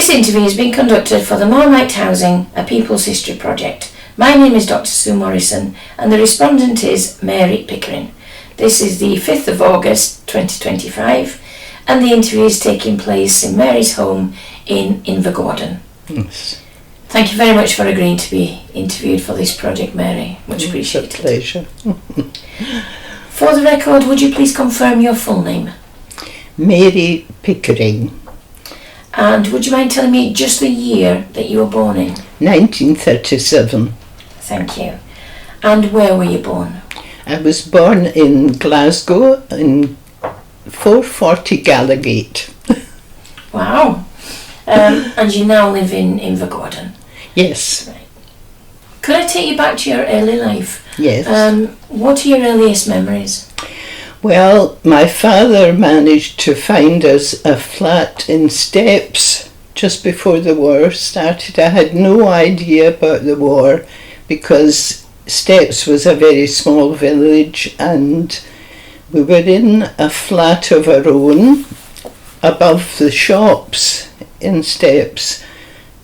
This interview has been conducted for the Marmite Housing, a People's History project. My name is Dr. Sue Morrison and the respondent is Mary Pickering. This is the 5th of August 2025 and the interview is taking place in Mary's home in Invergordon. Yes. Thank you very much for agreeing to be interviewed for this project, Mary. Much appreciated. It's a pleasure. For the record, would you please confirm your full name? Mary Pickering. And would you mind telling me just the year that you were born in? 1937. Thank you. And where were you born? I was born in Glasgow in 440 Gallagate. Wow. And you now live in Invergordon? Yes. Right. Could I take you back to your early life? Yes. What are your earliest memories? Well, my father managed to find us a flat in Steps just before the war started. I had no idea about the war because Steps was a very small village and we were in a flat of our own above the shops in Steps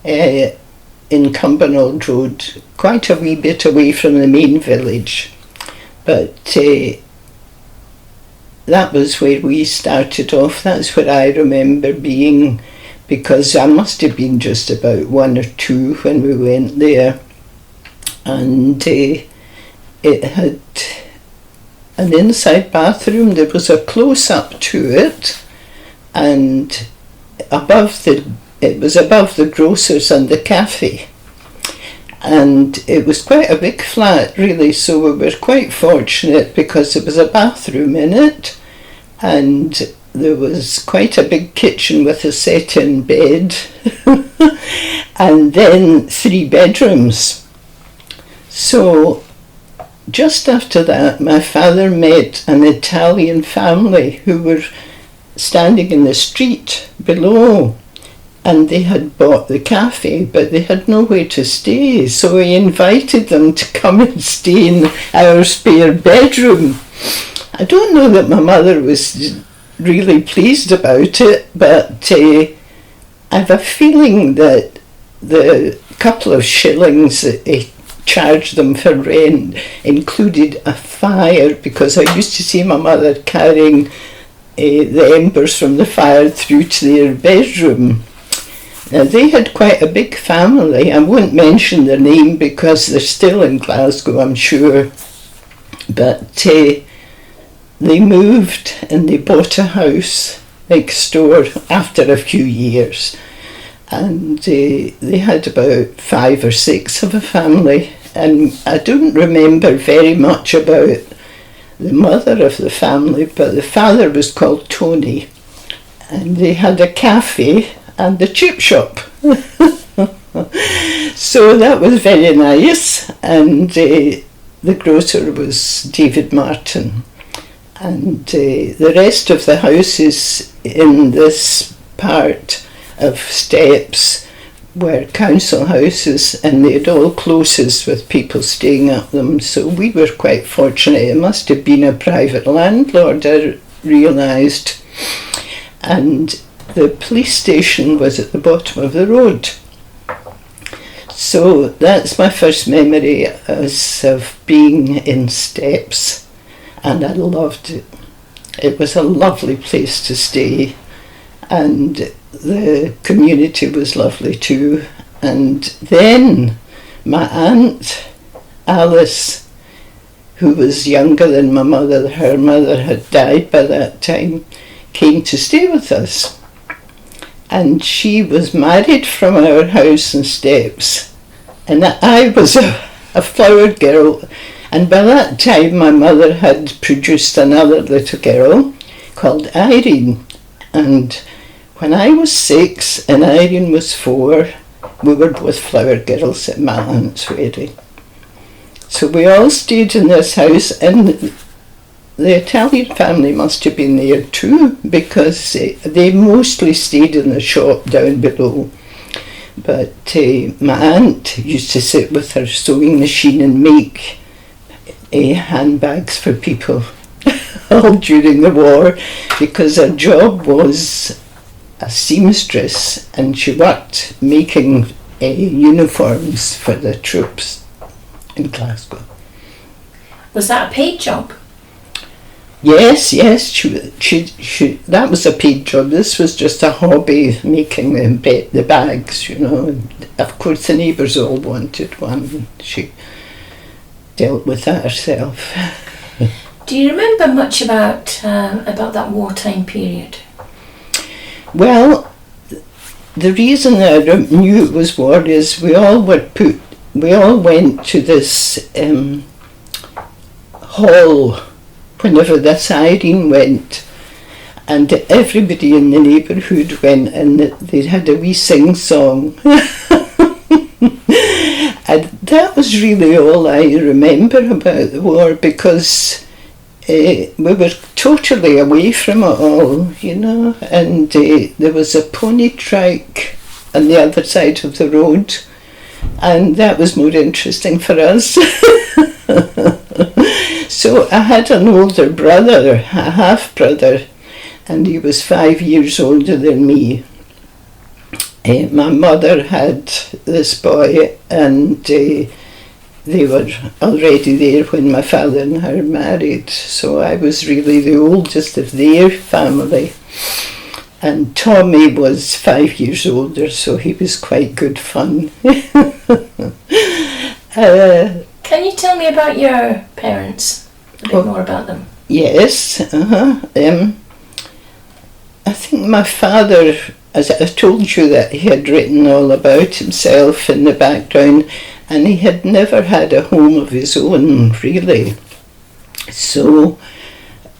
in Cumbernauld Road, quite a wee bit away from the main village. But that was where we started off. That's where I remember being, because I must have been just about 1 or 2 when we went there. And it had an inside bathroom. There was a close-up to it, and it was above the grocer's and the cafe. And it was quite a big flat, really, so we were quite fortunate because there was a bathroom in it and there was quite a big kitchen with a set-in bed and then 3 bedrooms. So just after that, my father met an Italian family who were standing in the street below. And they had bought the cafe, but they had nowhere to stay. So he invited them to come and stay in our spare bedroom. I don't know that my mother was really pleased about it, but I have a feeling that the couple of shillings that he charged them for rent included a fire, because I used to see my mother carrying the embers from the fire through to their bedroom. Now, they had quite a big family. I won't mention their name because they're still in Glasgow, I'm sure. But they moved and they bought a house next door after a few years. And they had about 5 or 6 of a family. And I don't remember very much about the mother of the family, but the father was called Tony. And they had a cafe and the chip shop. So that was very nice, and the grocer was David Martin, and the rest of the houses in this part of Steps were council houses, and they had all closes with people staying at them, so we were quite fortunate. It must have been a private landlord, I realised. And the police station was at the bottom of the road. So that's my first memory of being in Steps, and I loved it. It was a lovely place to stay, and the community was lovely too. And then my aunt Alice, who was younger than my mother, her mother had died by that time, came to stay with us. And she was married from our house in Steps, and I was a flower girl, and by that time my mother had produced another little girl called Irene, and when I was 6 and Irene was 4, we were both flower girls at my aunt's wedding. So we all stayed in this house, and the Italian family must have been there too, because they mostly stayed in the shop down below. But my aunt used to sit with her sewing machine and make handbags for people all during the war, because her job was a seamstress, and she worked making uniforms for the troops in Glasgow. Was that a paid job? Yes, she that was a paid job. This was just a hobby, making the bags, you know. And of course, the neighbours all wanted one. She dealt with that herself. Do you remember much about that wartime period? Well, the reason I knew it was war is we all went to this hall whenever the siren went, and everybody in the neighbourhood went, and they had a wee sing-song. And that was really all I remember about the war, because we were totally away from it all, you know, and there was a pony track on the other side of the road, and that was more interesting for us. So I had an older brother, a half-brother, and he was 5 years older than me. My mother had this boy, and they were already there when my father and her married, so I was really the oldest of their family. And Tommy was 5 years older, so he was quite good fun. Can you tell me about your parents? A bit more about them. Yes. I think my father, as I told you, that he had written all about himself in the background, and he had never had a home of his own, really. So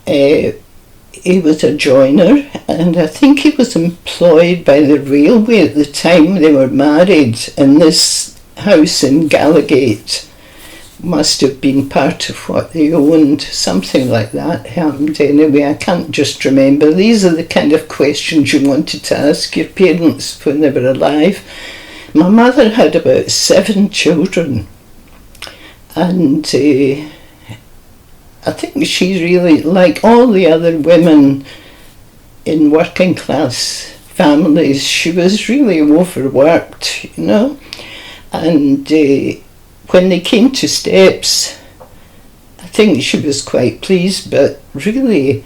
he was a joiner, and I think he was employed by the railway at the time they were married, and this house in Gallowgate must have been part of what they owned, something like that happened anyway. I can't just remember. These are the kind of questions you wanted to ask your parents when they were alive. My mother had about 7 children, and I think she really, like all the other women in working class families, she was really overworked, you know. And when they came to steps, I think she was quite pleased, but really,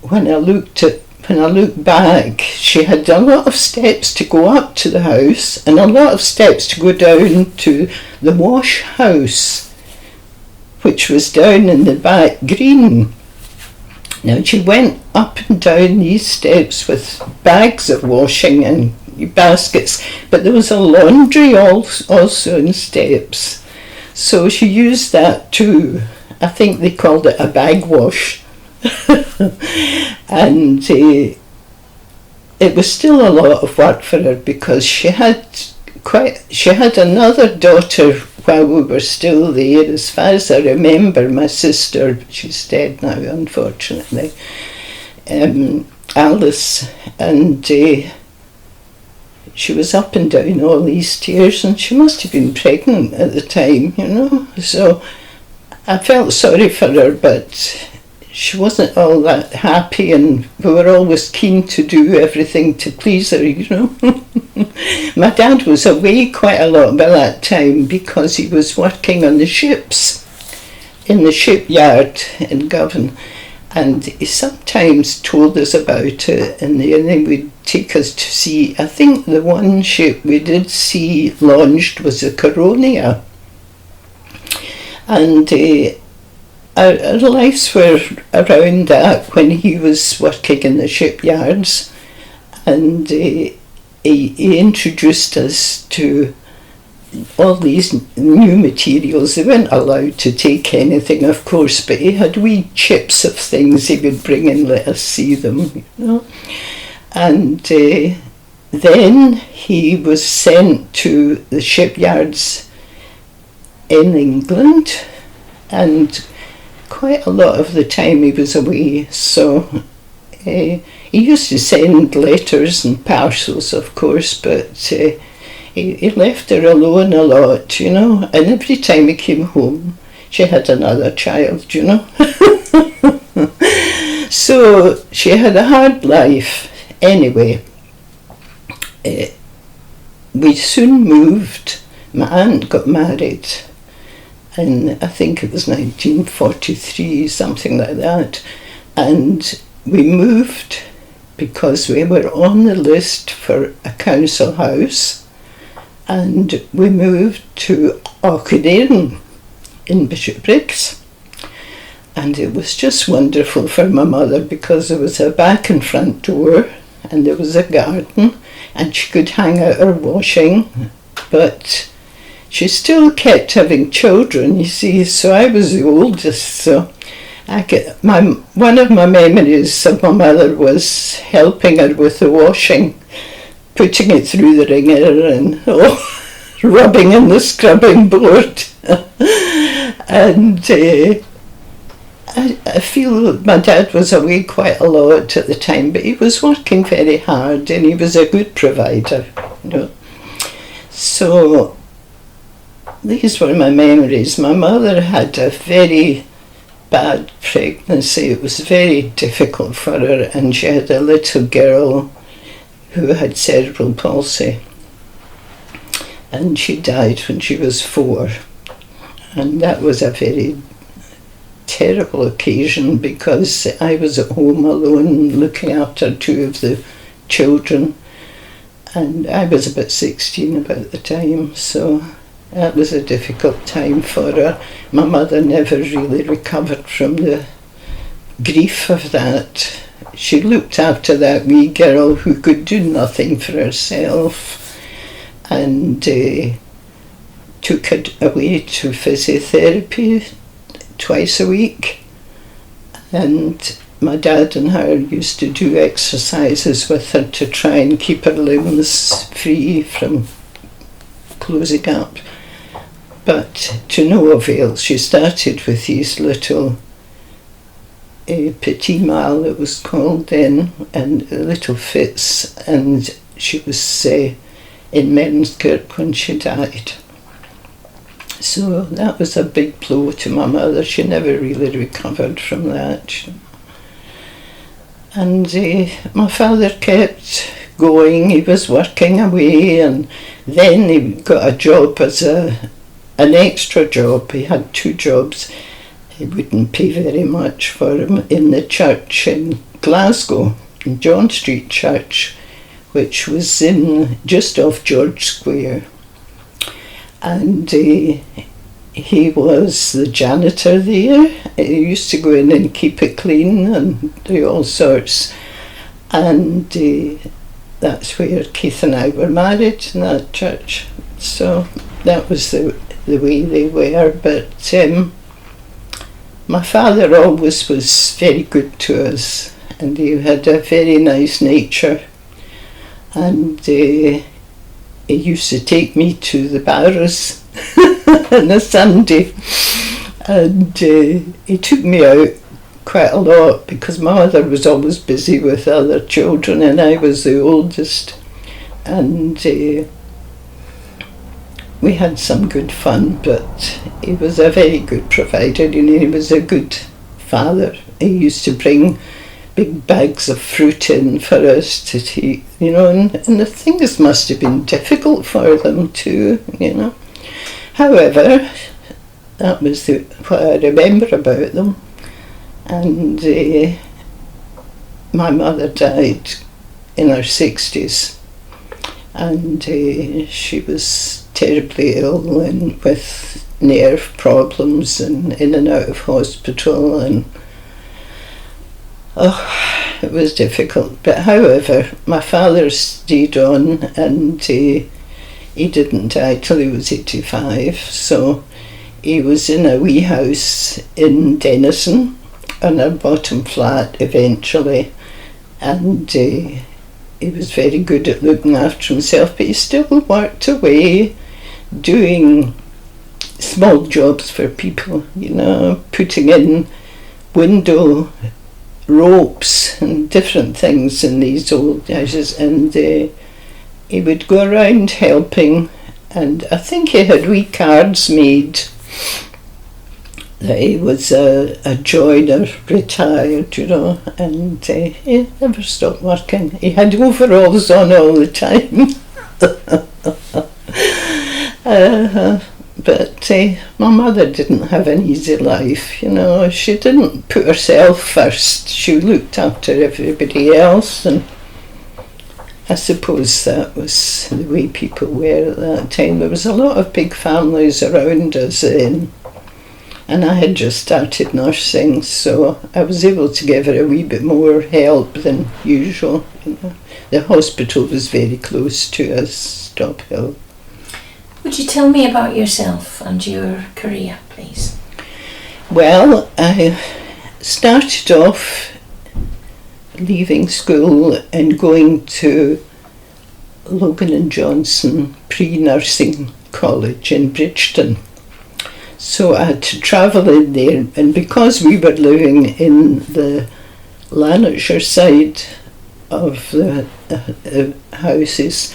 when I look back, she had a lot of steps to go up to the house and a lot of steps to go down to the wash house, which was down in the back green. Now, she went up and down these steps with bags of washing and baskets, but there was a laundry also in steps, so she used that too. I think they called it a bag wash. And it was still a lot of work for her, because she had another daughter while we were still there. As far as I remember, my sister, she's dead now unfortunately, Alice, and she was up and down all these stairs, and she must have been pregnant at the time, you know. So I felt sorry for her, but she wasn't all that happy, and we were always keen to do everything to please her, you know. My dad was away quite a lot by that time, because he was working on the ships in the shipyard in Govan. And he sometimes told us about it, and then we'd take us to see. I think the one ship we did see launched was the Coronia. And our lives were around that when he was working in the shipyards. And he introduced us to all these new materials. They weren't allowed to take anything, of course, but he had wee chips of things he would bring and let us see them, you know. And then he was sent to the shipyards in England, and quite a lot of the time he was away, so he used to send letters and parcels, of course, but he left her alone a lot, you know, and every time he came home, she had another child, you know. So she had a hard life, Anyway, we soon moved. My aunt got married in, I think it was 1943, something like that. And we moved because we were on the list for a council house, and we moved to Pickering in Bishopriggs. And it was just wonderful for my mother because there was a back and front door and there was a garden and she could hang out her washing, but she still kept having children, you see, so I was the oldest, so one of my memories of my mother was helping her with the washing, putting it through the wringer and rubbing in the scrubbing board. And I feel my dad was away quite a lot at the time, but he was working very hard and he was a good provider, you know. So these were my memories. My mother had a very bad pregnancy. It was very difficult for her, and she had a little girl who had cerebral palsy, and she died when she was 4. And that was a very terrible occasion because I was at home alone looking after 2 of the children, and I was about 16 about the time, so that was a difficult time for her. My mother never really recovered from the grief of that. She looked after that wee girl who could do nothing for herself, and took her away to physiotherapy twice a week, and my dad and her used to do exercises with her to try and keep her limbs free from closing up, but to no avail. She started with these little petit mal, it was called then, and little fits, and she was in Mearnskirk when she died. So that was a big blow to my mother. She never really recovered from that. And my father kept going. He was working away, and then he got a job as an extra job. He had 2 jobs. It wouldn't pay very much for him, in the church in Glasgow, in John Street Church, which was just off George Square. And he was the janitor there. He used to go in and keep it clean and do all sorts. And that's where Keith and I were married, in that church. So that was the way they were. But my father always was very good to us, and he had a very nice nature. And he used to take me to the barrows on a Sunday, and he took me out quite a lot because my mother was always busy with other children and I was the oldest, and we had some good fun, but he was a very good provider. You know, he was a good father. He used to bring big bags of fruit in for us to take, you know, and the things must have been difficult for them too, you know. However, that was what I remember about them. And my mother died in her 60s, and she was terribly ill and with nerve problems and in and out of hospital, and it was difficult. But however, my father stayed on, and he didn't die till he was 85, so he was in a wee house in Denison on a bottom flat eventually, and he was very good at looking after himself, but he still worked away doing small jobs for people, you know, putting in window ropes and different things in these old houses, and he would go around helping. And I think he had wee cards made that he was a joiner, retired, and he never stopped working. He had overalls on all the time. But my mother didn't have an easy life, She didn't put herself first. She looked after everybody else, and I suppose that was the way people were at that time. There was a lot of big families around us then, and I had just started nursing, so I was able to give her a wee bit more help than usual. The hospital was very close to us, Stop Hill. Would you tell me about yourself and your career, please? Well, I started off leaving school and going to Logan and Johnson Pre-Nursing College in Bridgeton. So I had to travel in there, and because we were living in the Lanarkshire side of the houses,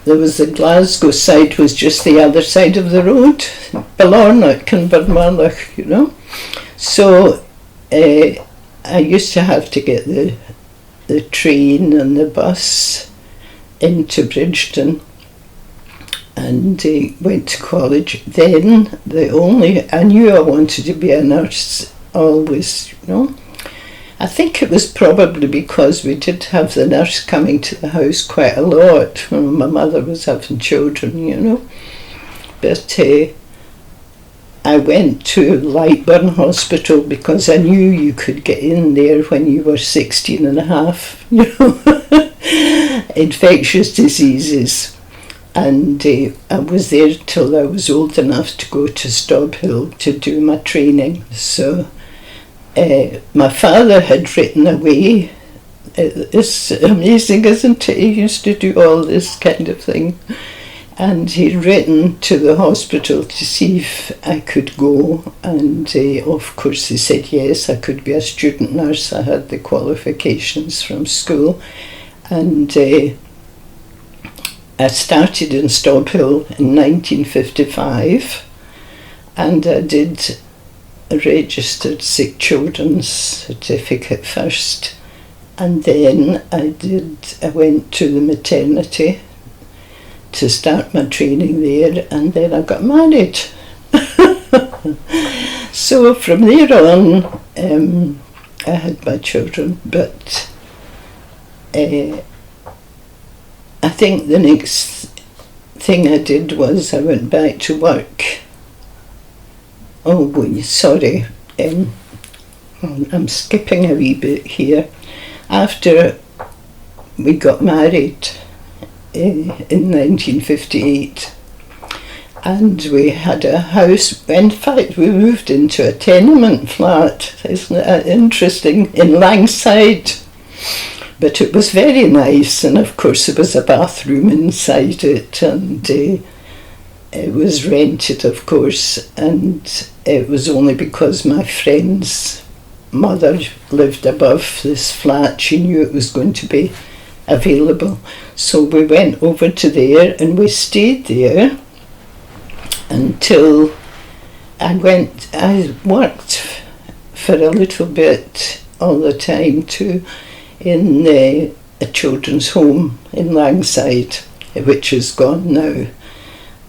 there was the Glasgow side, was just the other side of the road, Ballarnock and Barmarloch, So I used to have to get the train and the bus into Bridgeton, and went to college. Then I knew I wanted to be a nurse always, I think it was probably because we did have the nurse coming to the house quite a lot when my mother was having children, But I went to Lightburn Hospital because I knew you could get in there when you were 16 and a half, infectious diseases. And I was there till I was old enough to go to Stop Hill to do my training. So my father had written away. It's amazing, isn't it? He used to do all this kind of thing. And he'd written to the hospital to see if I could go. And of course he said yes, I could be a student nurse. I had the qualifications from school. And I started in Stop Hill in 1955. And I did a registered sick children's certificate first, and then I went to the maternity to start my training there, and then I got married. So from there on I had my children, but I think the next thing I did was I went back to work. Oh boy, sorry, I'm skipping a wee bit here. After we got married in 1958, and we had a house, in fact we moved into a tenement flat, isn't it interesting, in Langside. But it was very nice, and of course there was a bathroom inside it, and it was rented, of course, and it was only because my friend's mother lived above this flat. She knew it was going to be available. So we went over to there and we stayed there until I worked for a little bit all the time too in a children's home in Langside, which is gone now.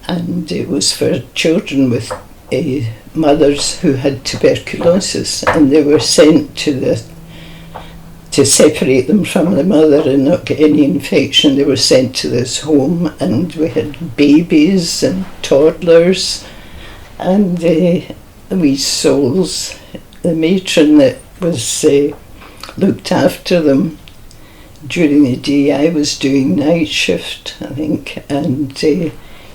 And it was for children with mothers who had tuberculosis, and they were sent to separate them from the mother and not get any infection. They were sent to this home, and we had babies and toddlers and wee souls. The matron that was looked after them during the day, I was doing night shift, I think, and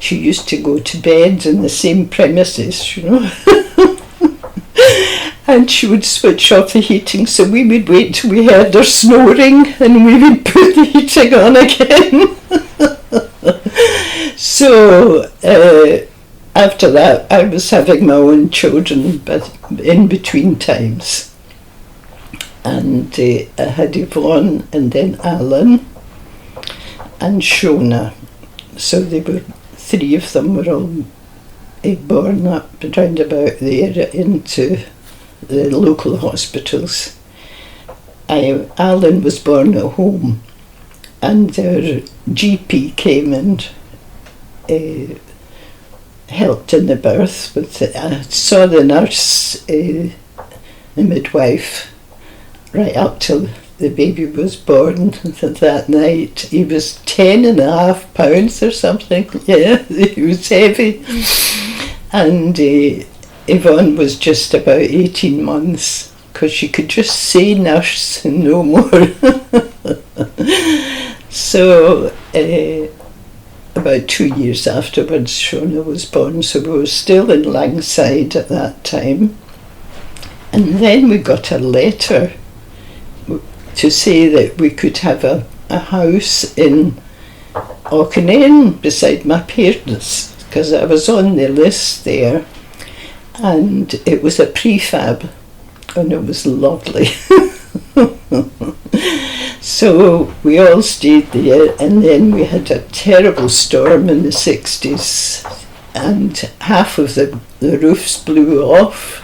she used to go to bed in the same premises, and she would switch off the heating, so we would wait till we heard her snoring and we would put the heating on again. So after that I was having my own children, but in between times, and I had Yvonne and then Alan and Shona. So they were, three of them were all born up round about there into the local hospitals. Alan was born at home, and their GP came and helped in the birth. I saw the nurse, the midwife, right up till the baby was born. That night he was 10.5 pounds or something. Yeah, he was heavy. And Yvonne was just about 18 months, because she could just say nurse and no more. So about 2 years afterwards, Shona was born, so we were still in Langside at that time. And then we got a letter to say that we could have a house in Auchinleck beside my parents, because I was on the list there, and it was a prefab, and it was lovely. So we all stayed there, and then we had a terrible storm in the 60s, and half of the roofs blew off.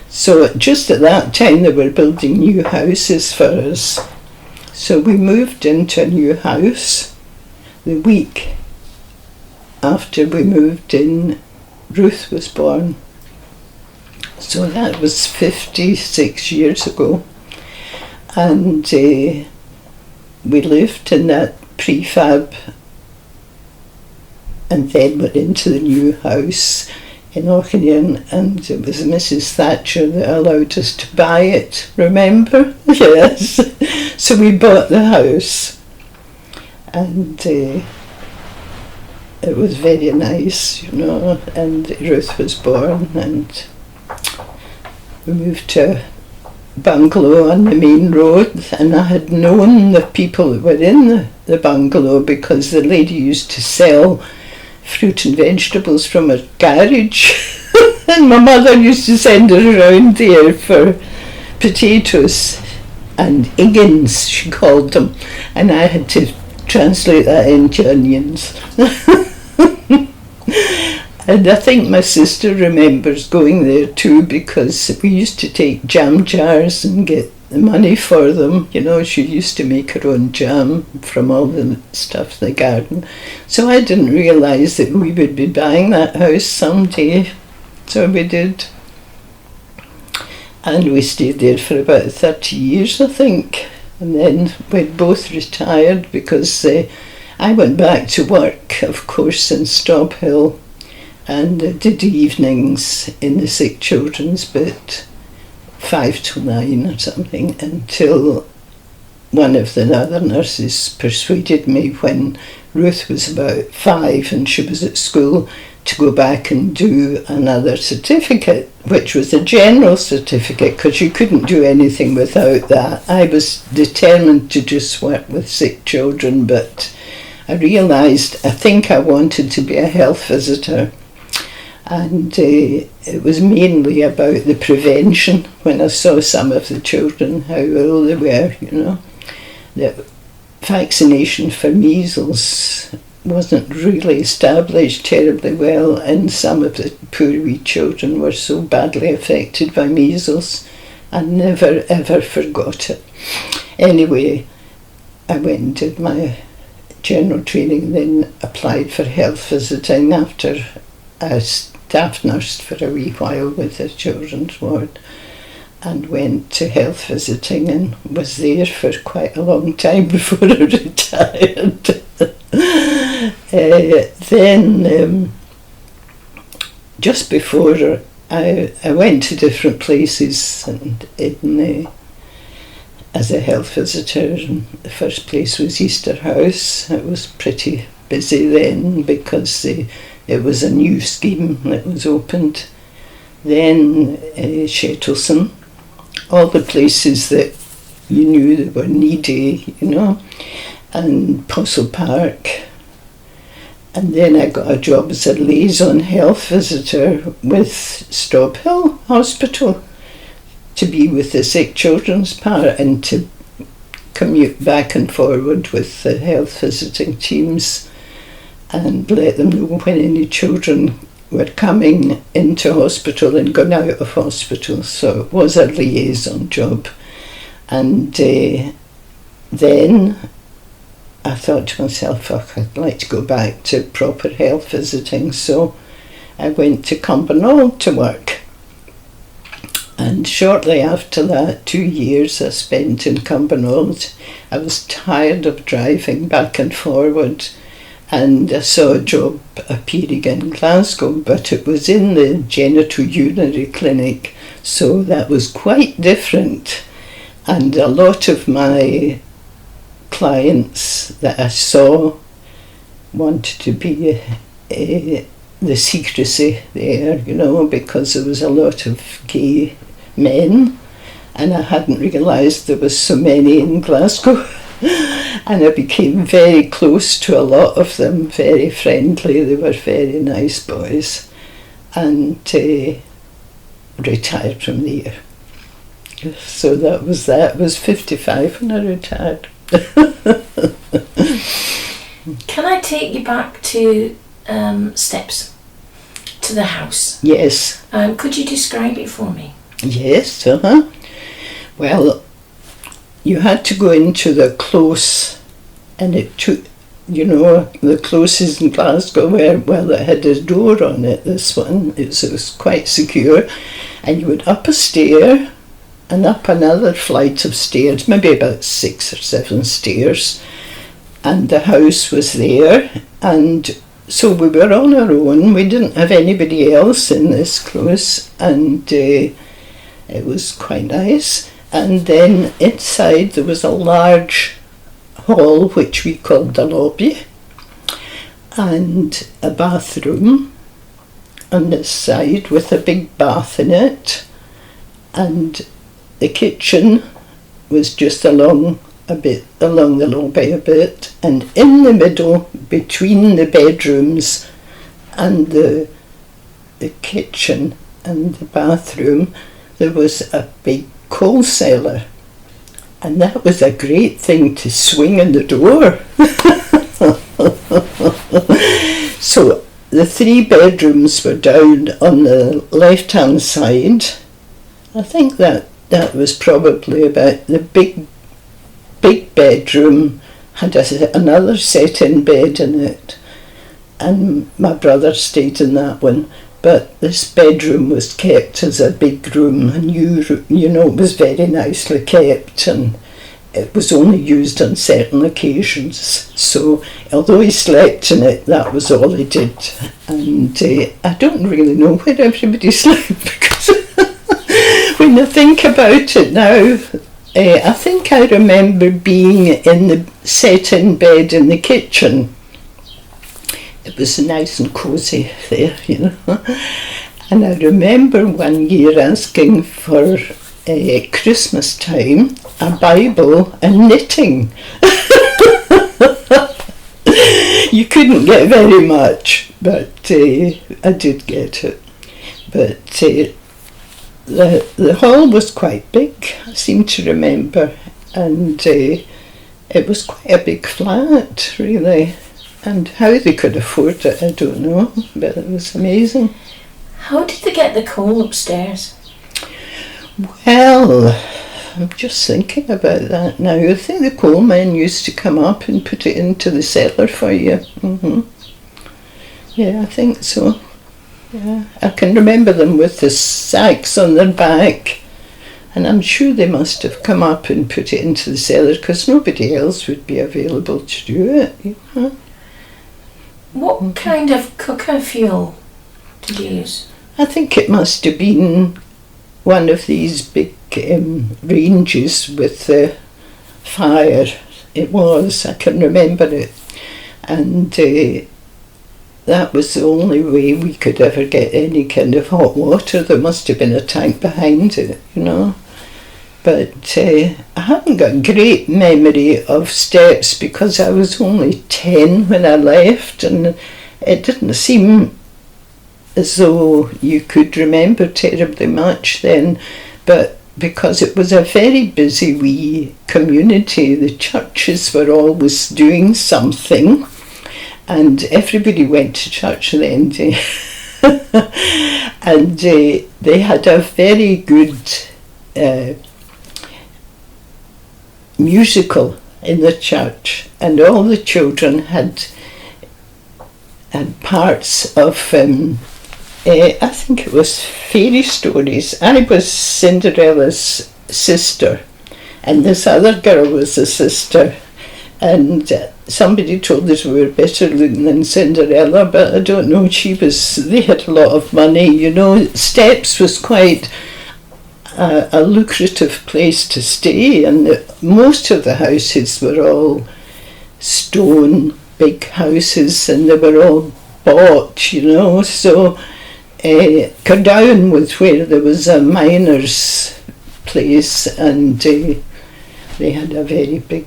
So just at that time they were building new houses for us. So we moved into a new house. The week after we moved in, Ruth was born. So that was 56 years ago. And we lived in that prefab, and then went into the new house in Auchinleck, and it was Mrs. Thatcher that allowed us to buy it, remember? Yes. So we bought the house, and it was very nice, and Ruth was born, and we moved to a bungalow on the main road, and I had known the people that were in the bungalow because the lady used to sell fruit and vegetables from her garage. And my mother used to send her around there for potatoes and higgins, she called them, and I had to translate that into onions. And I think my sister remembers going there too, because we used to take jam jars and get the money for them. She used to make her own jam from all the stuff in the garden. So I didn't realise that we would be buying that house someday. So we did. And we stayed there for about 30 years, I think. And then we'd both retired, because I went back to work, of course, in Stobhill, and did evenings in the sick children's bit, 5 till 9 or something, until one of the other nurses persuaded me, when Ruth was about 5 and she was at school, to go back and do another certificate, which was a general certificate, because you couldn't do anything without that. I was determined to just work with sick children, but I realised I think I wanted to be a health visitor. And it was mainly about the prevention. When I saw some of the children, how ill they were, the vaccination for measles wasn't really established terribly well, and some of the poor wee children were so badly affected by measles. I never ever forgot it. Anyway, I went and did my general training, then applied for health visiting after I staff nursed for a wee while with the children's ward, and went to health visiting and was there for quite a long time before I retired. Then just before I went to different places and as a health visitor, and the first place was Easter House. It was pretty busy then, because it was a new scheme that was opened. Then Shettleston, all the places that you knew that were needy, and Postle Park. And then I got a job as a liaison health visitor with Stobhill Hospital, to be with the sick children's part and to commute back and forward with the health visiting teams and let them know when any children were coming into hospital and going out of hospital, so it was a liaison job. And then I thought to myself, I'd like to go back to proper health visiting, so I went to Cumbernauld to work. And shortly after that, 2 years I spent in Cumbernauld. I was tired of driving back and forward, and I saw a job appearing in Glasgow, but it was in the genitourinary clinic, so that was quite different. And a lot of my clients that I saw wanted to be the secrecy there, you know, because there was a lot of gay men, and I hadn't realised there was so many in Glasgow. And I became very close to a lot of them, very friendly. They were very nice boys, and retired from there. So that was that. I was 55 when I retired. Can I take you back to steps to the house? Yes. Could you describe it for me? Yes, Well, you had to go into the close, and it took, you know, the closes in Glasgow where, well, it had a door on it, this one, it was quite secure, and you went up a stair and up another flight of stairs, maybe about 6 or 7 stairs, and the house was there, and so we were on our own. We didn't have anybody else in this close, and it was quite nice. And then inside there was a large hall which we called the lobby, and a bathroom on this side with a big bath in it, and the kitchen was just along the lobby a bit, and in the middle between the bedrooms and the kitchen and the bathroom there was a big coal cellar, and that was a great thing to swing in the door. So the 3 bedrooms were down on the left hand side. I think that was probably about the big bedroom had another set-in bed in it, and my brother stayed in that one. But this bedroom was kept as a big room, and you know, it was very nicely kept, and it was only used on certain occasions. So although he slept in it, that was all he did. And I don't really know where everybody slept, because when I think about it now, I think I remember being in the set-in bed in the kitchen. It was nice and cosy there, you know. And I remember one year asking for Christmas time a Bible and knitting. You couldn't get very much, but I did get it. But the hall was quite big, I seem to remember, and it was quite a big flat, really. And how they could afford it, I don't know, but it was amazing. How did they get the coal upstairs? Well, I'm just thinking about that now. I think the coalmen used to come up and put it into the cellar for you. Yeah, I think so. Yeah, I can remember them with the sacks on their back, and I'm sure they must have come up and put it into the cellar because nobody else would be available to do it, you know. What kind of cooker fuel did you use? I think it must have been one of these big ranges with the fire. It was, I can remember it. And that was the only way we could ever get any kind of hot water. There must have been a tank behind it, you know. But I haven't got a great memory of steps because I was only 10 when I left, and it didn't seem as though you could remember terribly much then. But because it was a very busy wee community, the churches were always doing something, and everybody went to church then. And they had a very good musical in the church, and all the children had parts of I think it was fairy stories. I was Cinderella's sister, and this other girl was a sister, and somebody told us we were better looking than Cinderella, but I don't know, they had a lot of money, you know. Steps was quite a lucrative place to stay, and most of the houses were all stone, big houses, and they were all bought, you know. So Cardown was where there was a miner's place, and they had a very big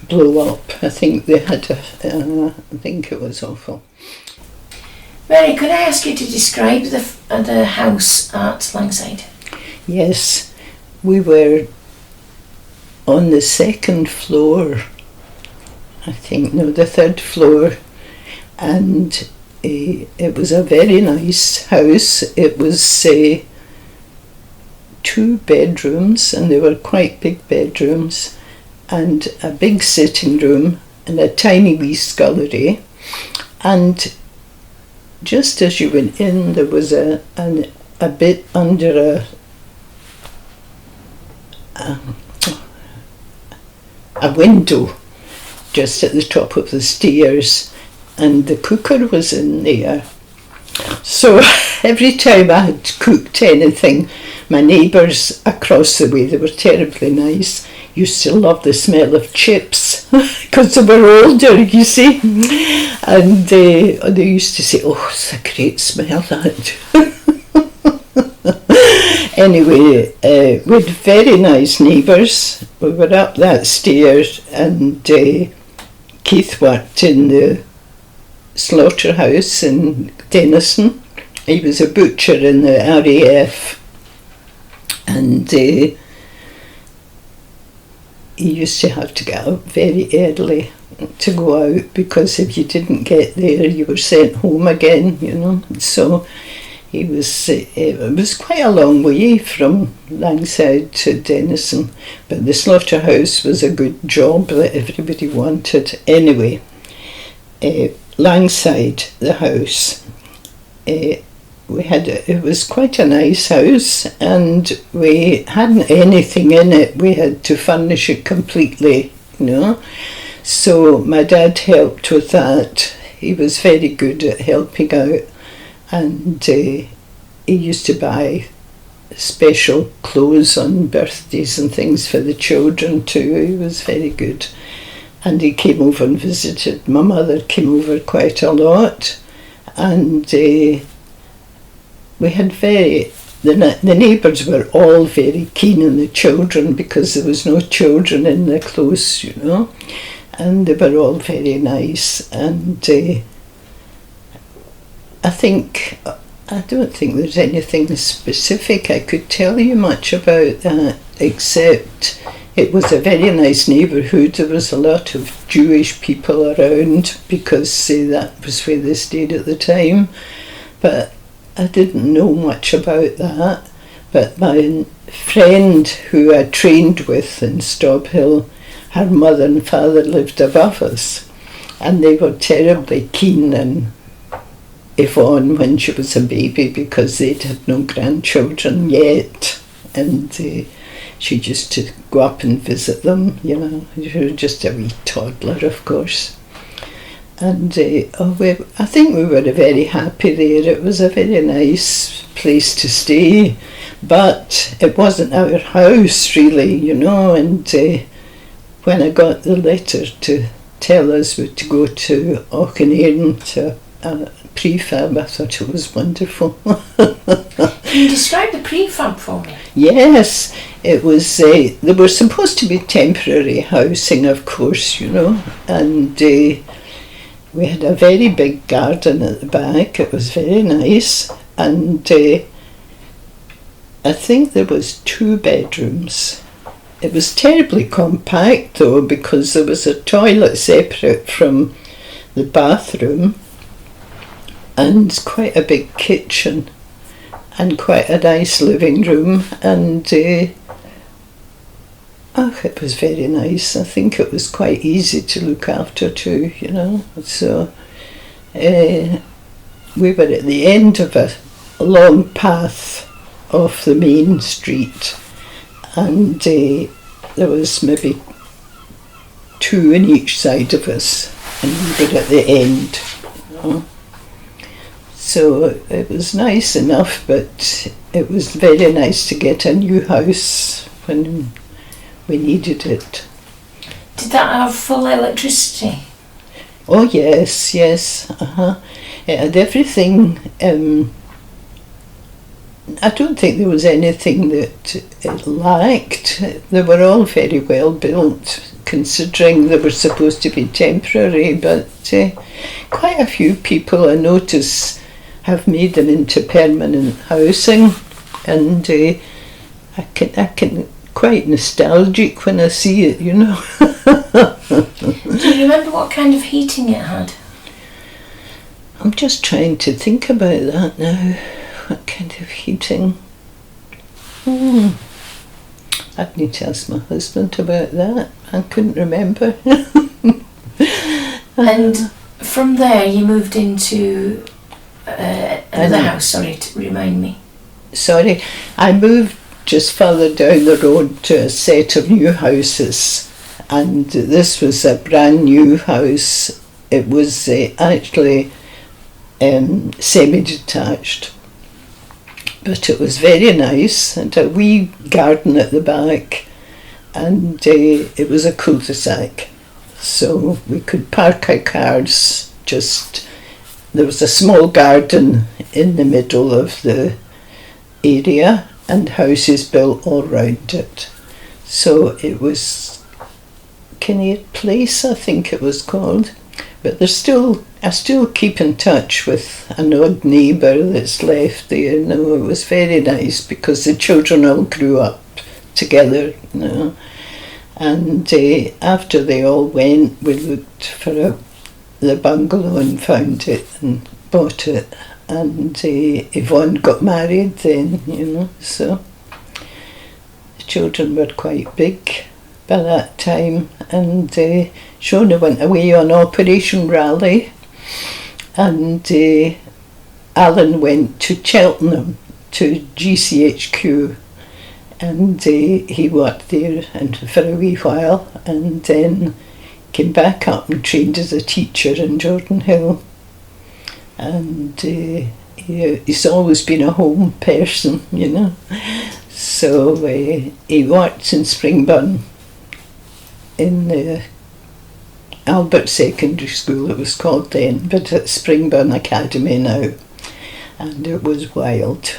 blow up. I think they had I think it was awful. Mary, could I ask you to describe the house at Langside? Yes, we were on the second floor, I think, no, the third floor, and it was a very nice house. It was 2 bedrooms, and they were quite big bedrooms, and a big sitting room and a tiny wee scullery, and just as you went in there was a bit under a window just at the top of the stairs, and the cooker was in there. So every time I had cooked anything, my neighbours across the way, they were terribly nice, used to love the smell of chips because they were older, you see, and they used to say, "Oh, it's a great smell, that." Anyway, we had very nice neighbours. We were up that stairs, and Keith worked in the slaughterhouse in Denison. He was a butcher in the RAF, and he used to have to get up very early to go out, because if you didn't get there you were sent home again, you know. So it was quite a long way from Langside to Denison, but the slaughterhouse was a good job that everybody wanted. Anyway, Langside, the house, it was quite a nice house, and we hadn't anything in it. We had to furnish it completely, you know. So my dad helped with that. He was very good at helping out, and he used to buy special clothes on birthdays and things for the children too. He was very good. And he came over and visited. My mother came over quite a lot, and we had the neighbours were all very keen on the children, because there was no children in the close, you know, and they were all very nice. And I don't think there's anything specific I could tell you much about that, except it was a very nice neighbourhood. There was a lot of Jewish people around, because that was where they stayed at the time, but I didn't know much about that. But my friend who I trained with in Stobhill, her mother and father lived above us, and they were terribly keen on Yvonne when she was a baby, because they'd had no grandchildren yet, and she used to go up and visit them, you know. She was just a wee toddler, of course. And I think we were very happy there. It was a very nice place to stay, but it wasn't our house really, you know. And when I got the letter to tell us to go to Auchinleirn to a prefab, I thought it was wonderful. Can you describe the prefab for me? Yes, it was, they were supposed to be temporary housing, of course, you know, and we had a very big garden at the back. It was very nice, and I think there was 2 bedrooms. It was terribly compact though, because there was a toilet separate from the bathroom, and quite a big kitchen and quite a nice living room, and it was very nice. I think it was quite easy to look after too, you know. So we were at the end of a long path off the main street, and there was maybe 2 on each side of us, and we were at the end, you know. So it was nice enough, but it was very nice to get a new house when we needed it. Did that have full electricity? Oh yes, yes, It had everything. I don't think there was anything that it lacked. They were all very well built, considering they were supposed to be temporary, but quite a few people I notice have made them into permanent housing, and I can quite nostalgic when I see it, you know. Do you remember what kind of heating it had? I'm just trying to think about that now. What kind of heating? I'd need to ask my husband about that. I couldn't remember. And from there you moved into another house, sorry, to remind me. Sorry, I moved just further down the road to a set of new houses, and this was a brand new house. It was actually semi-detached, but it was very nice, and a wee garden at the back, and it was a cul-de-sac, so we could park our cars just. There was a small garden in the middle of the area and houses built all round it. So it was Kinnear Place, I think it was called. But I still keep in touch with an odd neighbour that's left there. You know, it was very nice because the children all grew up together, you know. And after they all went, we looked for the bungalow and found it and bought it, and Yvonne got married then, you know, so the children were quite big by that time, and Shona went away on Operation Raleigh, and Alan went to Cheltenham to GCHQ, and he worked there and for a wee while, and then came back up and trained as a teacher in Jordan Hill, and he's always been a home person, you know. So he worked in Springburn in the Albert Secondary School, it was called then, but at Springburn Academy now, and it was wild.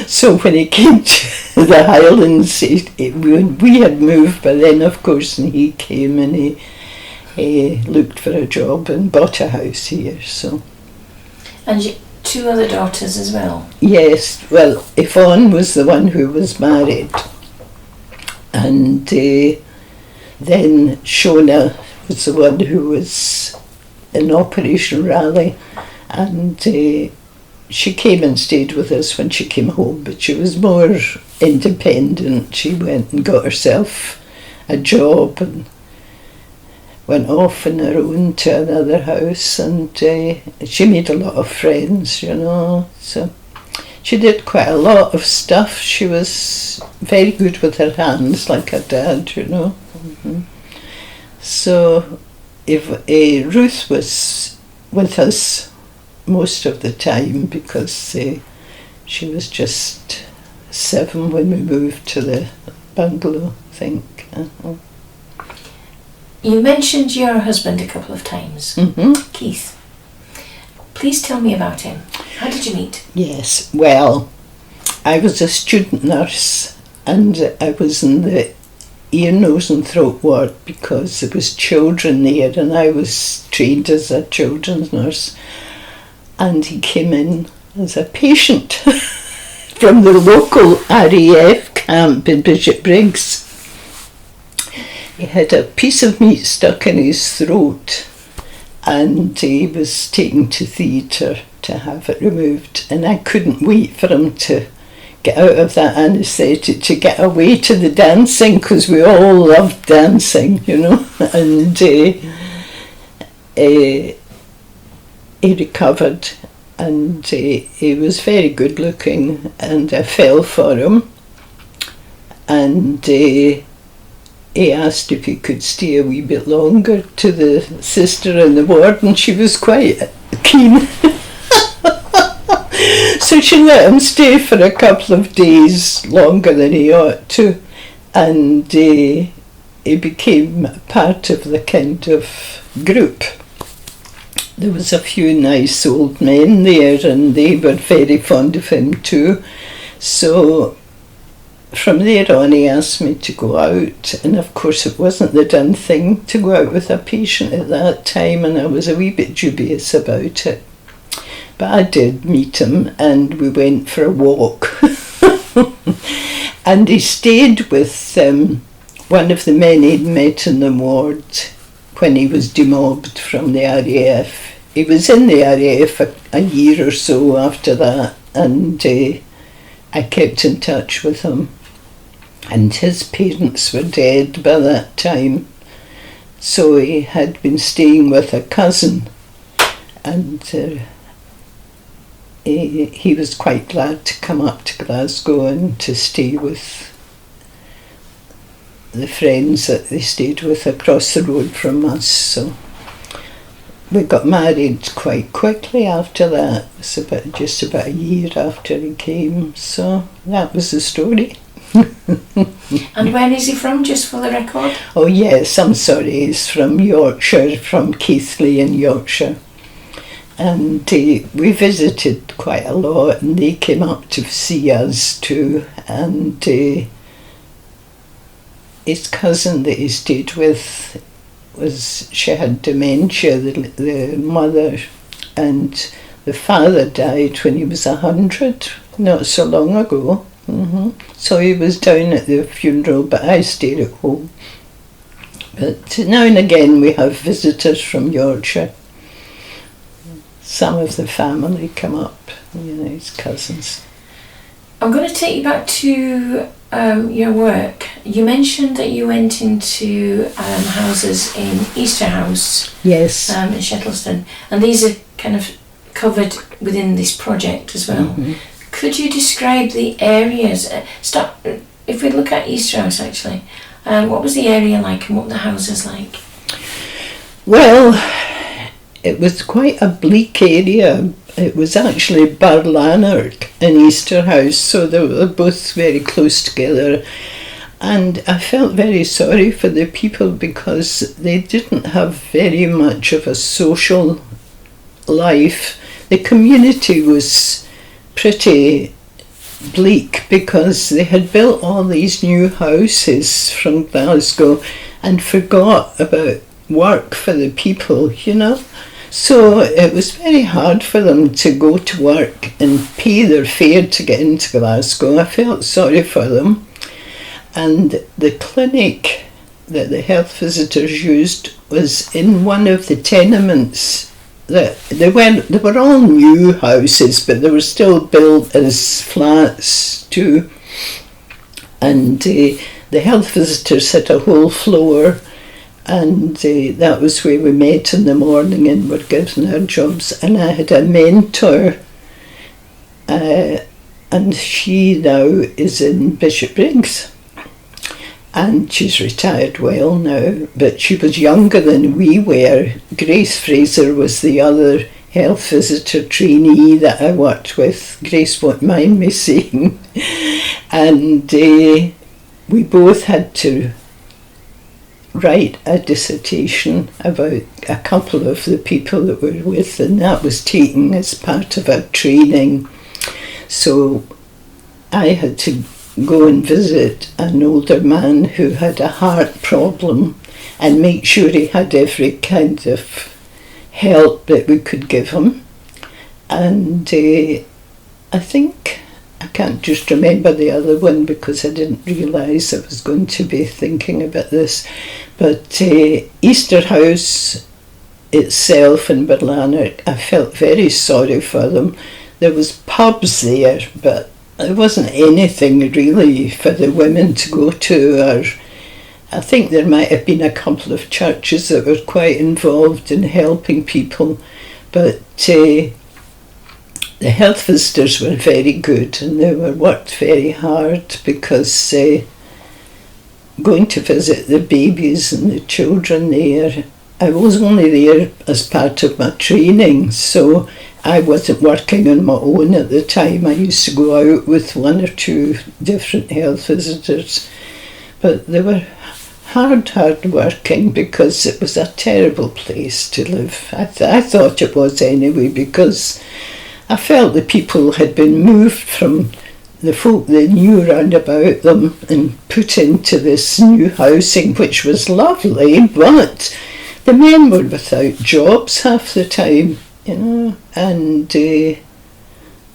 So when he came to the Highlands, we had moved by then, of course, and he came and he looked for a job and bought a house here. So. And you, 2 other daughters as well? Yes, well, Yvonne was the one who was married, and then Shona was the one who was in Operation Raleigh, and she came and stayed with us when she came home, but she was more independent. She went and got herself a job and went off on her own to another house, and she made a lot of friends, you know. So she did quite a lot of stuff. She was very good with her hands, like her dad, you know. Mm-hmm. So if Ruth was with us most of the time, because she was just 7 when we moved to the bungalow, I think. You mentioned your husband a couple of times, Keith. Please tell me about him. How did you meet? Yes, well, I was a student nurse, and I was in the ear, nose and throat ward because there was children there, and I was trained as a children's nurse. And he came in as a patient from the local RAF camp in Bishopbriggs. He had a piece of meat stuck in his throat, and he was taken to theatre to have it removed, and I couldn't wait for him to get out of that anaesthetic to get away to the dancing, because we all loved dancing, you know. And he recovered, and he was very good looking, and I fell for him, and he asked if he could stay a wee bit longer to the sister in the ward, and she was quite keen. So she let him stay for a couple of days longer than he ought to, and he became part of the kind of group. There was a few nice old men there, and they were very fond of him too. So from there on he asked me to go out, and of course it wasn't the done thing to go out with a patient at that time, and I was a wee bit dubious about it. But I did meet him, and we went for a walk. And he stayed with one of the men he'd met in the ward when he was demobbed from the RAF. He was in the RAF a year or so after that, and I kept in touch with him. And his parents were dead by that time, so he had been staying with a cousin, and he was quite glad to come up to Glasgow and to stay with the friends that they stayed with across the road from us. So we got married quite quickly after that. It was just about a year after he came. So that was the story. And where is he from, just for the record? Oh yes, I'm sorry, he's from Yorkshire, from Keighley in Yorkshire. And we visited quite a lot, and they came up to see us too. And his cousin that he stayed with, she had dementia, the mother, and the father died when he was 100, not so long ago. So he was down at the funeral, but I stayed at home. But now and again we have visitors from Yorkshire. Some of the family come up, you know, his cousins. I'm going to take you back to your work. You mentioned that you went into houses in Easter House. Yes. In Shettleston, and these are kind of covered within this project as well. Could you describe the areas? If we look at Easter House actually, what was the area like and what were the houses like? Well, it was quite a bleak area. It was actually Barlanark and Easter House, so they were both very close together. And I felt very sorry for the people because they didn't have very much of a social life. The community was pretty bleak because they had built all these new houses from Glasgow and forgot about work for the people, you know. So it was very hard for them to go to work and pay their fare to get into Glasgow. I felt sorry for them. And the clinic that the health visitors used was in one of the tenements. They were all new houses, but they were still built as flats too. And the health visitors had a whole floor, and that was where we met in the morning and were given our jobs. And I had a mentor, and she now is in Bishopbriggs, and she's retired well now, but she was younger than we were. Grace Fraser was the other health visitor trainee that I worked with. Grace won't mind me saying. And we both had to write a dissertation about a couple of the people that we're with, and that was taken as part of our training. So I had to go and visit an older man who had a heart problem and make sure he had every kind of help that we could give him. And I think, I can't just remember the other one because I didn't realise I was going to be thinking about this, but Easter House itself in Berlanner, I felt very sorry for them. There was pubs there, but there wasn't anything really for the women to go to, or I think there might have been a couple of churches that were quite involved in helping people, but the health visitors were very good, and they were worked very hard, because going to visit the babies and the children there, I was only there as part of my training, so I wasn't working on my own at the time. I used to go out with one or two different health visitors, but they were hard working, because it was a terrible place to live. I thought it was anyway, because I felt the people had been moved from the folk they knew round about them and put into this new housing, which was lovely, but the men were without jobs half the time, and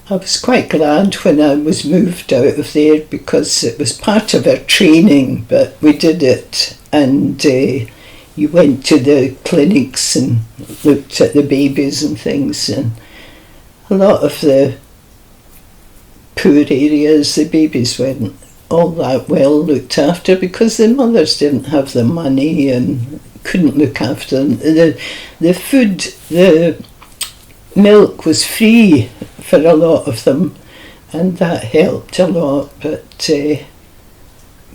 I was quite glad when I was moved out of there, because it was part of our training, but we did it, and you went to the clinics and looked at the babies and things, and a lot of the poor areas, the babies weren't all that well looked after, because the mothers didn't have the money and couldn't look after them. The food, the milk was free for a lot of them, and that helped a lot, but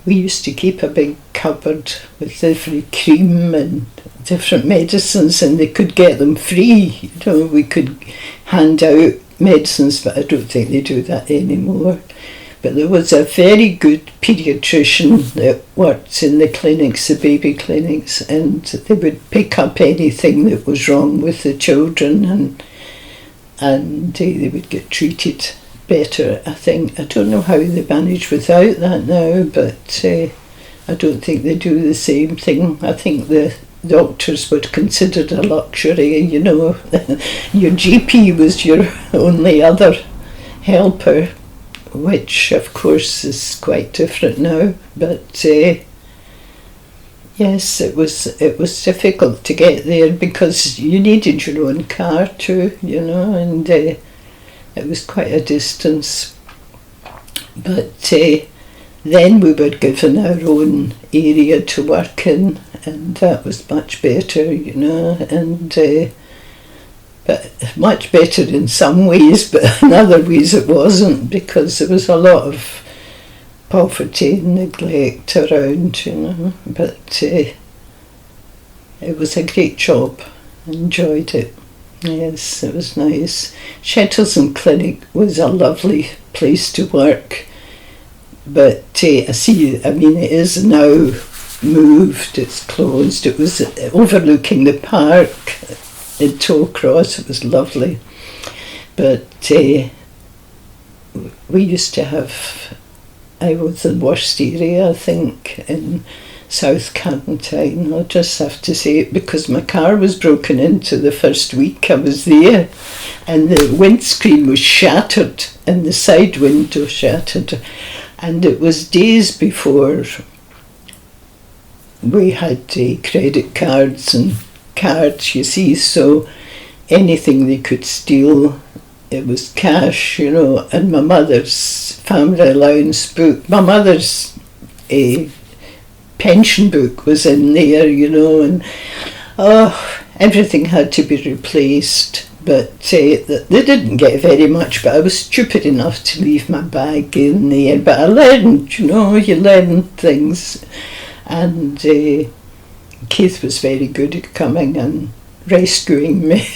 we used to keep a big cupboard with every cream and different medicines, and they could get them free. We could hand out medicines, but I don't think they do that anymore. But there was a very good paediatrician that worked in the clinics, the baby clinics, and they would pick up anything that was wrong with the children, and they would get treated better, I think. I don't know how they manage without that now, but I don't think they do the same thing. I think the doctors were considered a luxury, Your GP was your only other helper, which of course is quite different now, but yes, it was difficult to get there, because you needed your own car too, and it was quite a distance. But then we were given our own area to work in, and that was much better, and but much better in some ways, but in other ways it wasn't, because there was a lot of poverty and neglect around, but it was a great job. I enjoyed it. Yes, it was nice. Shettleston Clinic was a lovely place to work, but it is now moved, it's closed. It was overlooking the park in Tollcross. It was lovely, but we used to have, I was the worst area, I think, in South Carntyne. I'll just have to say it, because my car was broken into the first week I was there, and the windscreen was shattered and the side window shattered, and it was days before we had credit cards and cards, you see, so anything they could steal, it was cash, and my mother's family allowance book, my mother's pension book was in there, and everything had to be replaced, but they didn't get very much, but I was stupid enough to leave my bag in there, but I learned, you learn things, and Keith was very good at coming and rescuing me.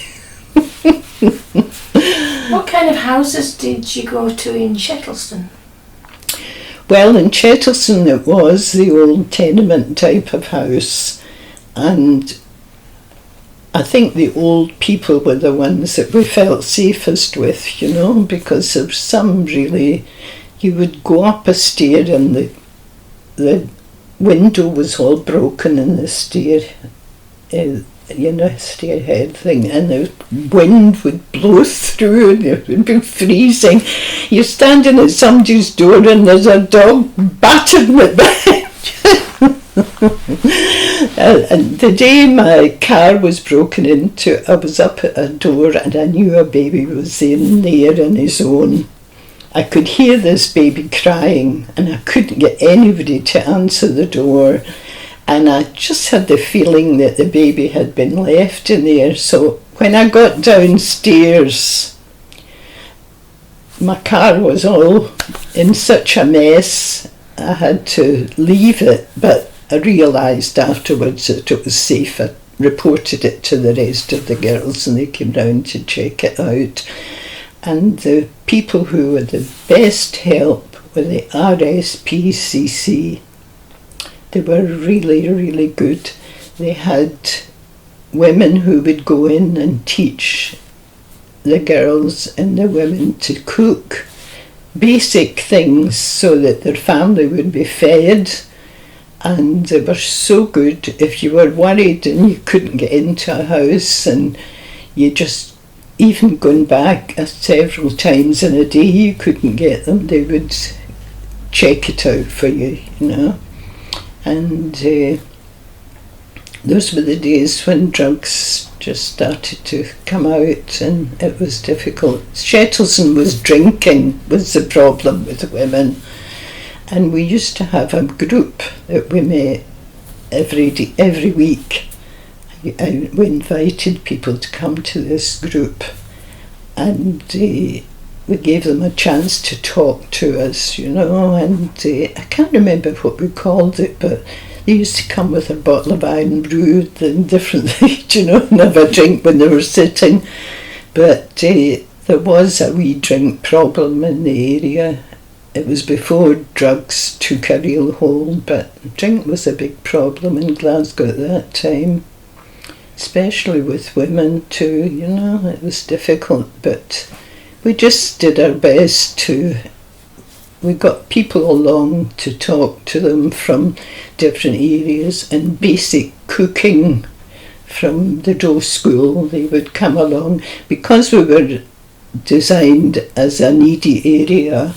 What kind of houses did you go to in Shettleston? Well, in Shettleston it was the old tenement type of house, and I think the old people were the ones that we felt safest with, because there was some really, you would go up a stair and the window was all broken in the stair, stairhead thing, and the wind would blow through and it would be freezing. You're standing at somebody's door and there's a dog battering it back. And the day my car was broken into, I was up at a door and I knew a baby was in there on his own. I could hear this baby crying and I couldn't get anybody to answer the door. And I just had the feeling that the baby had been left in there. So when I got downstairs, my car was all in such a mess, I had to leave it, but I realised afterwards that it was safe. I reported it to the rest of the girls and they came round to check it out. And the people who were the best help were the RSPCC. They were really, really good. They had women who would go in and teach the girls and the women to cook basic things so that their family would be fed. And they were so good. If you were worried and you couldn't get into a house and you just, even going back several times in a day, you couldn't get them, they would check it out for you, you know. And those were the days when drugs just started to come out and it was difficult. Shettleston was drinking was the problem with women. And we used to have a group that we met every week. We invited people to come to this group and we gave them a chance to talk to us, you know, and I can't remember what we called it, but they used to come with a bottle of iron brew and different things, you know, and have a drink when they were sitting. But there was a wee drink problem in the area. It was before drugs took a real hold, but drink was a big problem in Glasgow at that time, especially with women too, you know. It was difficult, but we just did our best to, we got people along to talk to them from different areas, and basic cooking from the Doe School, they would come along. Because we were designed as a needy area,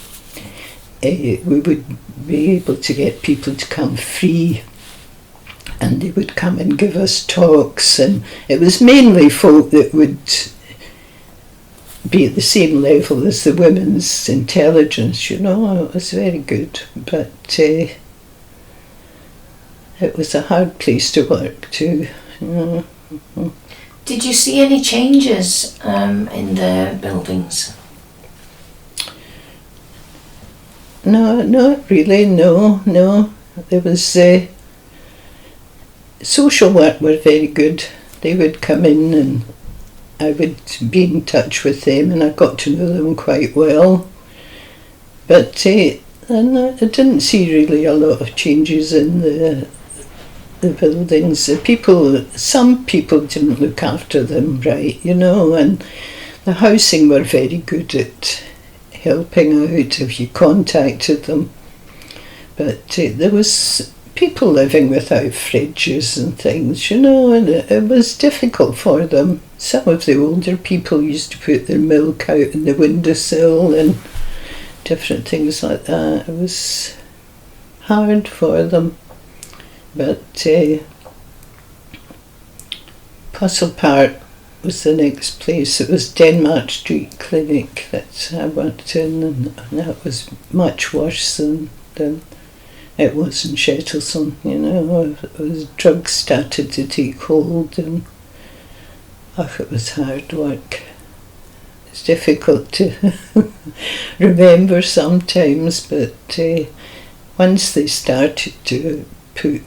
we would be able to get people to come free and they would come and give us talks, and it was mainly folk that would be at the same level as the women's intelligence, you know. It was very good, but it was a hard place to work too, you know. Did you see any changes in the buildings? No, not really, no. There was social work were very good. They would come in and I would be in touch with them and I got to know them quite well. But I didn't see really a lot of changes in the buildings. Some people didn't look after them right, you know, and the housing were very good at helping out if you contacted them. But there was people living without fridges and things, you know, and it was difficult for them. Some of the older people used to put their milk out in the windowsill and different things like that. It was hard for them. But Puzzle Park was the next place. It was Denmark Street Clinic that I worked in, and that was much worse than it was in Shettleston, you know. Drugs started to take hold and it was hard work. It's difficult to remember sometimes, but once they started to put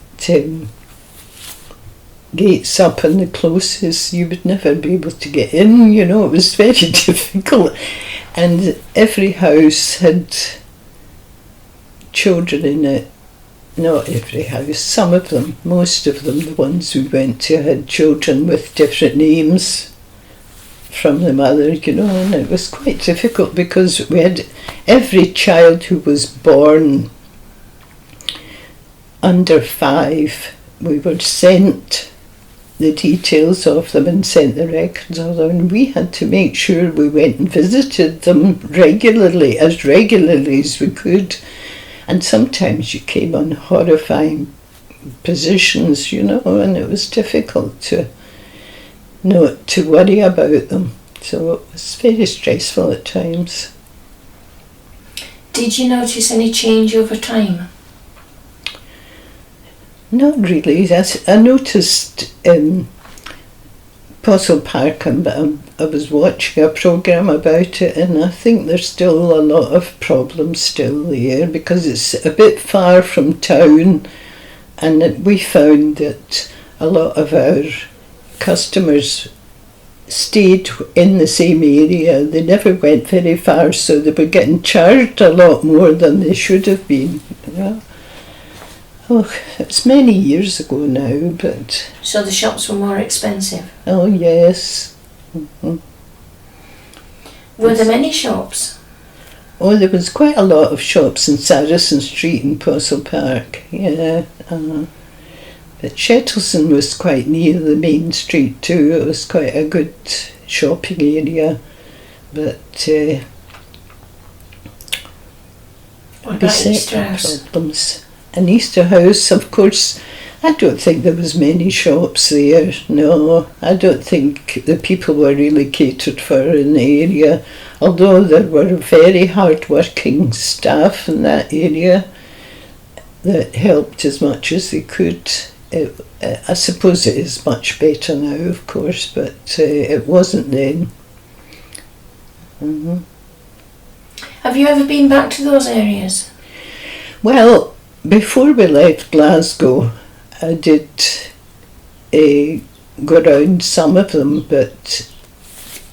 gates up on the closest, you would never be able to get in, you know. It was very difficult, and every house had children in it. Not every house, some of them, most of them, the ones we went to, had children with different names from the mother, you know, and it was quite difficult because we had every child who was born under 5, we were sent the details of them and sent the records of them, and we had to make sure we went and visited them regularly as we could. And sometimes you came on horrifying positions, and it was difficult to not to worry about them. So it was very stressful at times. Did you notice any change over time? Not really. I noticed in Postle Park, I was watching a programme about it, and I think there's still a lot of problems still there because it's a bit far from town, and we found that a lot of our customers stayed in the same area. They never went very far, so they were getting charged a lot more than they should have been. Oh, it's many years ago now, but... So the shops were more expensive? Oh, yes. Mm-hmm. Were there many shops? Oh, there was quite a lot of shops in Saracen Street in Postle Park, yeah. But Shettleston was quite near the main street too. It was quite a good shopping area. But what about Easter House? Problems. And Easter House, of course, I don't think there was many shops there. No, I don't think the people were really catered for in the area. Although there were very hard-working staff in that area that helped as much as they could. I suppose it is much better now, of course, but it wasn't then. Mm-hmm. Have you ever been back to those areas? Well, before we left Glasgow, I did go around some of them, but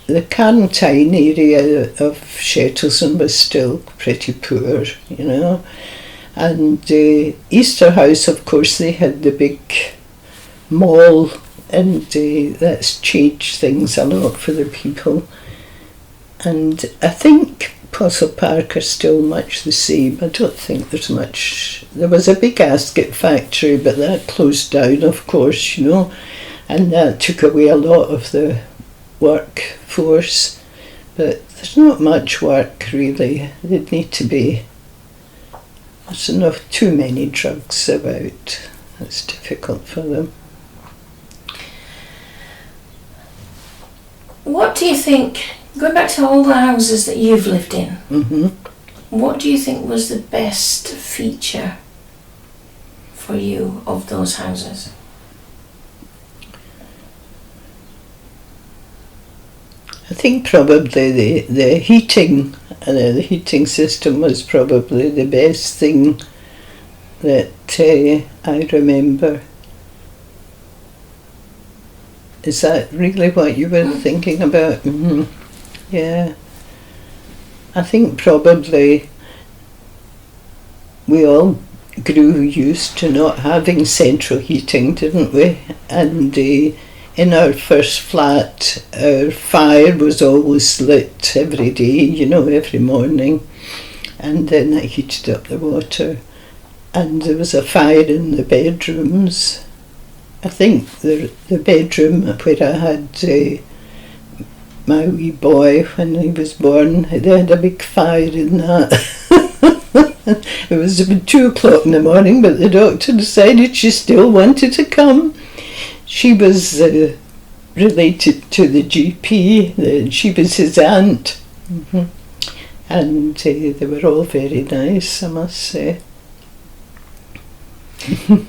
the Carntyne area of Shettleston was still pretty poor, And Easter House, of course, they had the big mall, and that's changed things a lot for the people. And I think Postle Park are still much the same. I don't think there's much. There was a big gasket factory, but that closed down, of course, and that took away a lot of the workforce. But there's not much work really. There'd need to be. There's enough too many drugs about. It's difficult for them. What do you think? Going back to all the houses that you've lived in, Mm-hmm. what do you think was the best feature for you of those houses? I think probably the heating, the heating system was probably the best thing that I remember. Is that really what you were thinking about? Mm-hmm. Yeah. I think probably we all grew used to not having central heating, didn't we? And in our first flat, our fire was always lit every day, every morning. And then I heated up the water. And there was a fire in the bedrooms. I think the bedroom where I had my wee boy when he was born, they had a big fire in that. It was about 2:00 in the morning, but the doctor decided she still wanted to come. She was related to the GP, she was his aunt. Mm-hmm. And they were all very nice, I must say.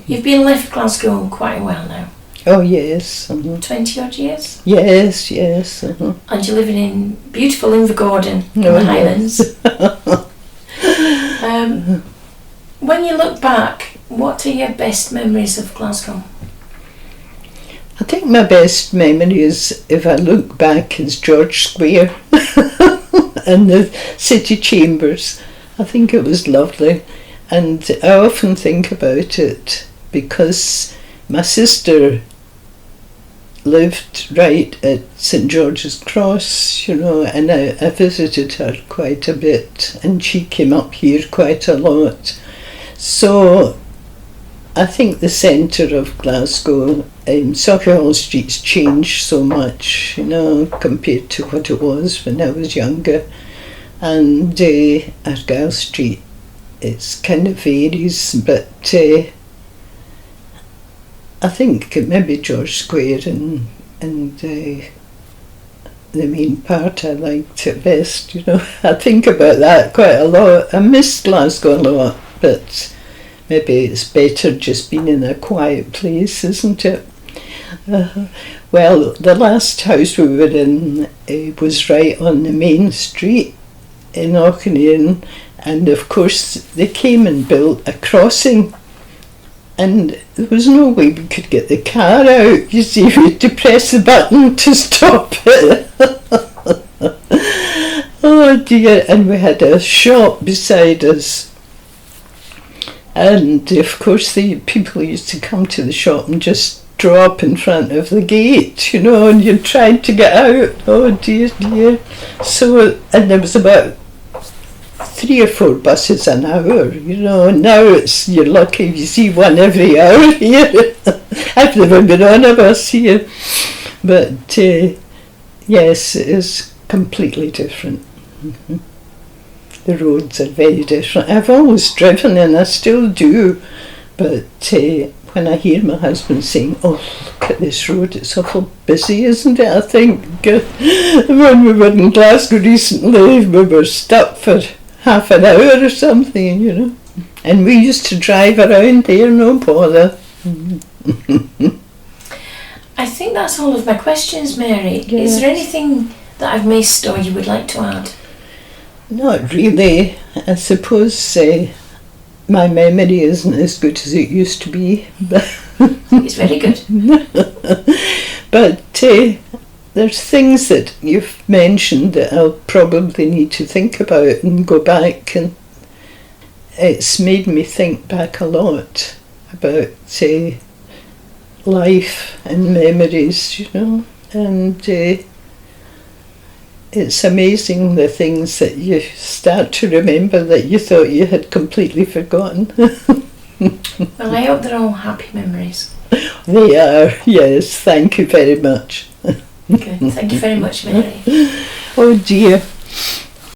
You've been left Glasgow quite a while now. Oh yes. Mm-hmm. 20 odd years? Yes. Mm-hmm. And you're living in beautiful Invergordon in the Highlands. When you look back, what are your best memories of Glasgow? I think my best memory is, if I look back, is George Square and the city chambers. I think it was lovely, and I often think about it because my sister lived right at St George's Cross, and I visited her quite a bit, and she came up here quite a lot. So I think the centre of Glasgow, Sauchiehall Street's changed so much, compared to what it was when I was younger. And Argyle Street, it's kind of varies, but I think maybe George Square and the main part I liked it best, you know. I think about that quite a lot. I miss Glasgow a lot, but maybe it's better just being in a quiet place, isn't it? Well, the last house we were in was right on the main street in Auckland, and of course they came and built a crossing, and there was no way we could get the car out. You see, we had to press the button to stop it. Oh dear. And we had a shop beside us, and of course the people used to come to the shop and just draw up in front of the gate, you know, and you're trying to get out. Oh dear. So, and there was about 3 or 4 buses an hour, you know, and now you're lucky if you see one every hour here. I've never been on a bus here, but yes, it is completely different. The roads are very different. I've always driven, and I still do, but when I hear my husband saying, "Oh, look at this road, it's awful busy, isn't it?" I think when we were in Glasgow recently, we were stuck for half an hour or something, you know. And we used to drive around there, no bother. I think that's all of my questions, Mary. Yes. Is there anything that I've missed or you would like to add? Not really. I suppose my memory isn't as good as it used to be. It's very good. But there's things that you've mentioned that I'll probably need to think about and go back, and it's made me think back a lot about life and memories, you know, and it's amazing the things that you start to remember that you thought you had completely forgotten. Well, I hope they're all happy memories. They are, yes, thank you very much. Good, thank you very much, Mary. Oh dear.